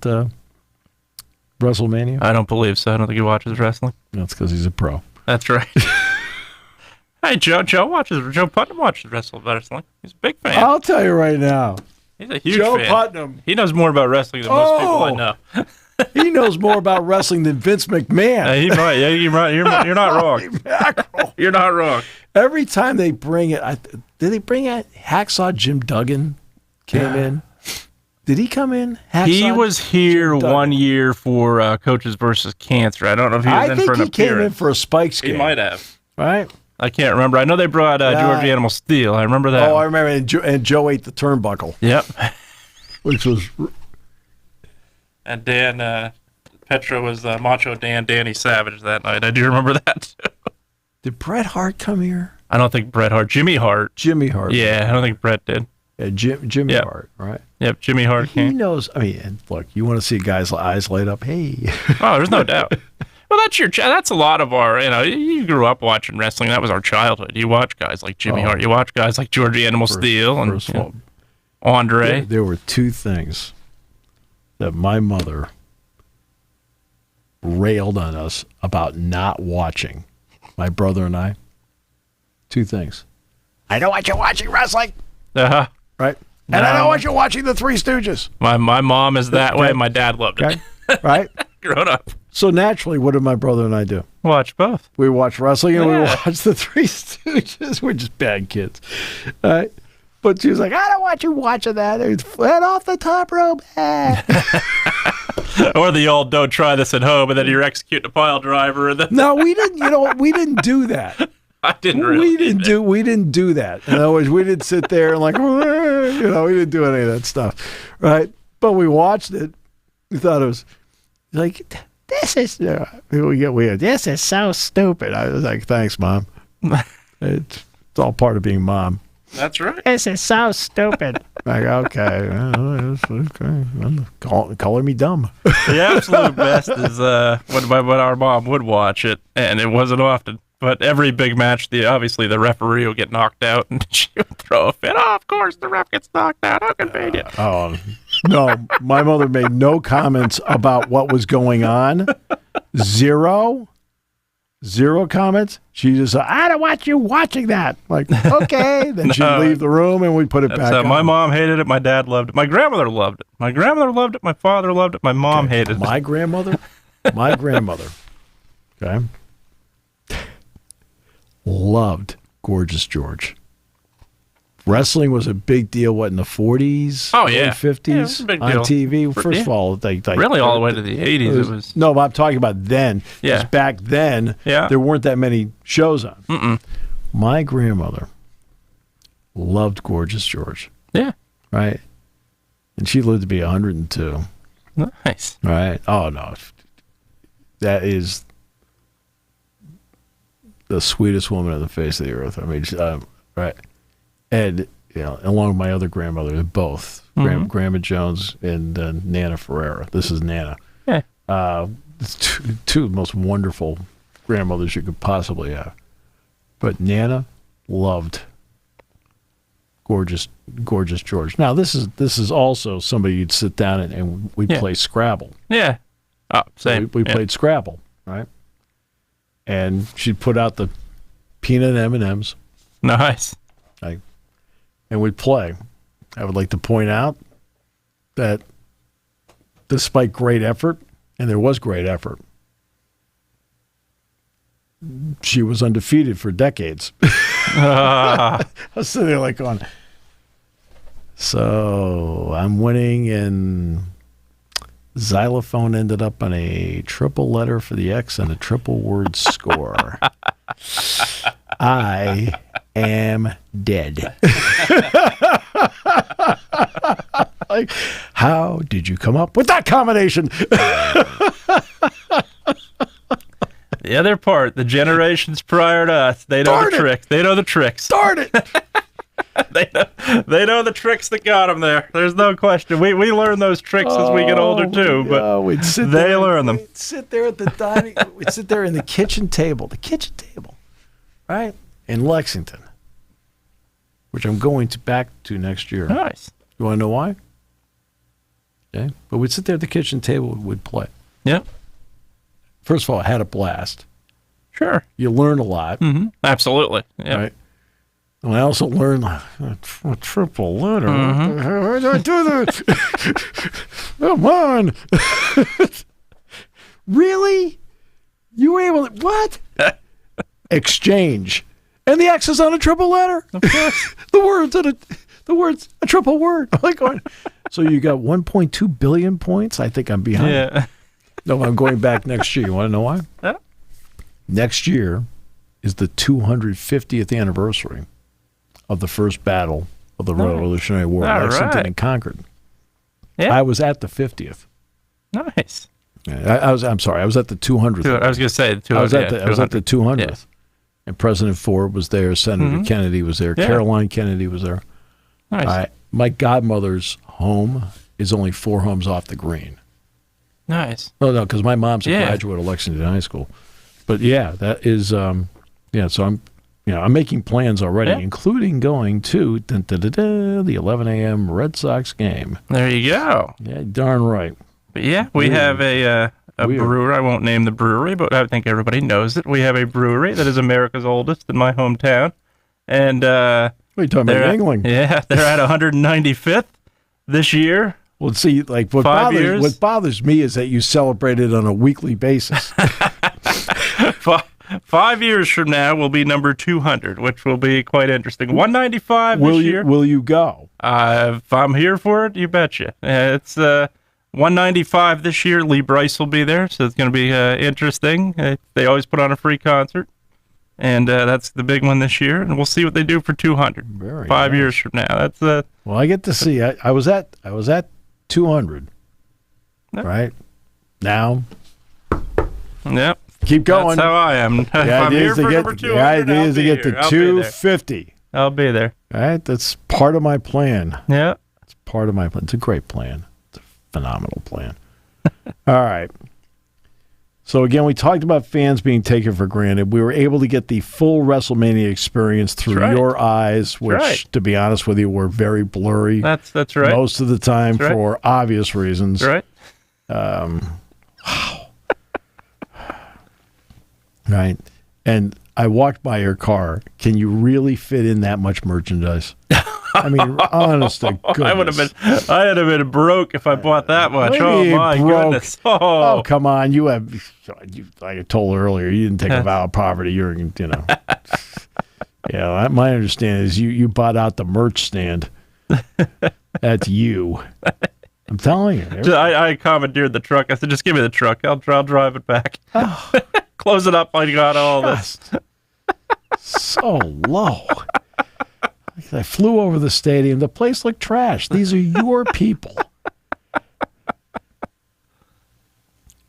WrestleMania? I don't believe so. I don't think he watches wrestling. That's because he's a pro. That's right. Hey, Joe Putnam watches wrestling. He's a big fan. I'll tell you right now. He's a huge Joe fan. Putnam. He knows more about wrestling than most people I know. He knows more about wrestling than Vince McMahon. He might. Yeah, you're not wrong. You're not wrong. Every time they bring it, did they bring it? Hacksaw Jim Duggan came in. Did he come in? He was here one year for Coaches versus Cancer. I don't know if he was in for an appearance. I think he came in for a Spikes game. He might have. Right? I can't remember. I know they brought George Animal Steel. I remember that. Oh, I remember. And Joe ate the turnbuckle. Yep. Which was... And Dan Petra was Macho Danny Savage that night. I do remember that too. Did Bret Hart come here? I don't think Bret Hart. Jimmy Hart. Yeah, I don't think Bret did. Yeah, Jimmy Hart, right? Yep, Jimmy Hart came. He knows. I mean, and look, you want to see a guy's eyes light up? Hey. Oh, there's no doubt. Well, that's a lot of our, you grew up watching wrestling. That was our childhood. You watch guys like Jimmy Hart. You watch guys like George Animal Steel and Andre. There were two things that my mother railed on us about not watching, my brother and I. Two things. I don't want you watching wrestling. Uh-huh. Right? And I don't want you watching the Three Stooges. My mom is that way. My dad loved it. Right? Grown up. So naturally, what did my brother and I do? Watch both. We watched wrestling and we watched the Three Stooges. We're just bad kids. But she was like, I don't want you watching that. It's flat off the top rope. Or the old don't try this at home and then you're executing a pile driver. And then No, we didn't, we didn't do that. I didn't really. We didn't do that. In other words, we didn't sit there and like, we didn't do any of that stuff. Right? But we watched it. We thought it was like, this is this is so stupid. I was like, thanks, Mom. It's all part of being mom. That's right. This is so stupid. Like, okay. Calling me dumb. The absolute best is when our mom would watch it, and it wasn't often. But every big match, obviously the referee will get knocked out, and she would throw a fit. Oh, of course, the ref gets knocked out. How convenient. No, my mother made no comments about what was going on. Zero comments. She just said, I don't want you watching that. Like, okay. Then she'd leave the room and we'd put it back on. My mom hated it. My dad loved it. My grandmother loved it. My grandmother loved it. My father loved it. My mom hated it. My grandmother, okay, loved Gorgeous George. Wrestling was a big deal, in the 40s? Oh, yeah. 50s? Yeah, big on deal. TV? First of all, they really all the way to the 80s. It was no, but I'm talking about then. Yeah. Because back then, yeah, there weren't that many shows on. Mm-mm. My grandmother loved Gorgeous George. Yeah. Right? And she lived to be 102. Nice. Right? Oh, no. That is the sweetest woman on the face of the earth. I mean, right. And, along with my other grandmother, both, Grandma Jones and Nana Ferreira. This is Nana. Yeah. Two of the most wonderful grandmothers you could possibly have. But Nana loved Gorgeous George. Now, this is also somebody you'd sit down and we'd play Scrabble. Yeah. Oh, same. So we played Scrabble, right? And she'd put out the peanut M&Ms. Nice. And we'd play. I would like to point out that despite great effort, and there was great effort, she was undefeated for decades. I was sitting there like going, so I'm winning, and xylophone ended up on a triple letter for the X and a triple word score. I am dead. Like, how did you come up with that combination? The other part, the generations prior to us, they know the tricks. They know the tricks. Darn it! They know the tricks that got them there. There's no question. We learn those tricks as we get older too, but they learn them. We'd sit there at the dining. We'd sit there in the kitchen table, right, in Lexington, which I'm going back to next year. Nice. You want to know why? Okay, but we'd sit there at the kitchen table. We'd play. Yeah. First of all, I had a blast. Sure. You learn a lot. Mm-hmm. Absolutely. Yeah. Right. And I also learned a triple letter. Mm-hmm. How did I do that? Come on. Really? You were able to, what? Exchange. And the X is on a triple letter. Of course. the word's a triple word. I'm like going, so you got 1.2 billion points? I think I'm behind. Yeah. No, I'm going back next year. You want to know why? Yeah. Next year is the 250th anniversary of the first battle of the Revolutionary War, Lexington and Concord. Yeah. I was at the 50th. Nice. I'm sorry. I was at the 200th. I was going to say the 200th. I was at the 200th. Yeah. And President Ford was there. Senator Kennedy was there. Yeah. Caroline Kennedy was there. Nice. My godmother's home is only 4 homes off the green. Nice. No, because my mom's a graduate of Lexington High School. But yeah, that is, so I'm making plans already, including going to the 11 a.m. Red Sox game. There you go. Yeah, darn right. But yeah, we have a brewery. I won't name the brewery, but I think everybody knows it. We have a brewery that is America's oldest in my hometown. And what are you talking about, England? Yeah, they're at 195th this year. Well, see, like what bothers me is that you celebrate it on a weekly basis. 5 years from now will be number 200, which will be quite interesting. 195 this year. Will you go? If I'm here for it, you betcha. It's 195 this year. Lee Bryce will be there, so it's going to be interesting. They always put on a free concert, and that's the big one this year. And we'll see what they do for 200. Very 5 nice. years from now. That's well, I get to see. I was at 200. Yep. Right now. Yep. Keep going. That's how I am. If I'm here for number 200, the idea is to get to 250. I'll be there. All right, that's part of my plan. Yeah. It's part of my plan. It's a great plan. It's a phenomenal plan. All right. So, again, we talked about fans being taken for granted. We were able to get the full WrestleMania experience through your eyes, which, to be honest with you, were very blurry. That's right. Most of the time for obvious reasons. That's right. Wow. Right. And I walked by your car. Can you really fit in that much merchandise? I mean, honest to goodness. I'd have been broke if I bought that much. Oh, my goodness. Oh, come on. Like I told earlier, you didn't take a vow of poverty. You're, Yeah, my understanding is you bought out the merch stand. That's you. I'm telling you. I commandeered the truck. I said, just give me the truck. I'll drive it back. Oh. Close it up. I got all this. So low. I flew over the stadium. The place looked trash. These are your people.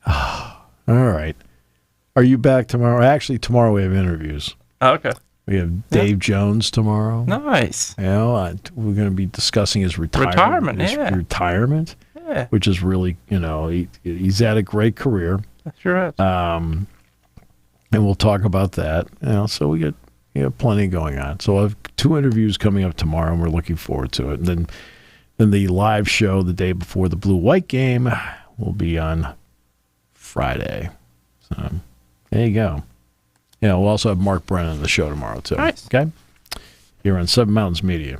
All right. Are you back tomorrow? Actually, tomorrow we have interviews. Okay. We have Dave Jones tomorrow. Nice. We're going to be discussing his retirement. Retirement, which is really, he's had a great career. Sure is. And we'll talk about that. So we got plenty going on. So I have 2 interviews coming up tomorrow, and we're looking forward to it. And then the live show the day before the Blue-White game will be on Friday. So there you go. We'll also have Mark Brennan on the show tomorrow, too. Nice. Okay? Here on Seven Mountains Media.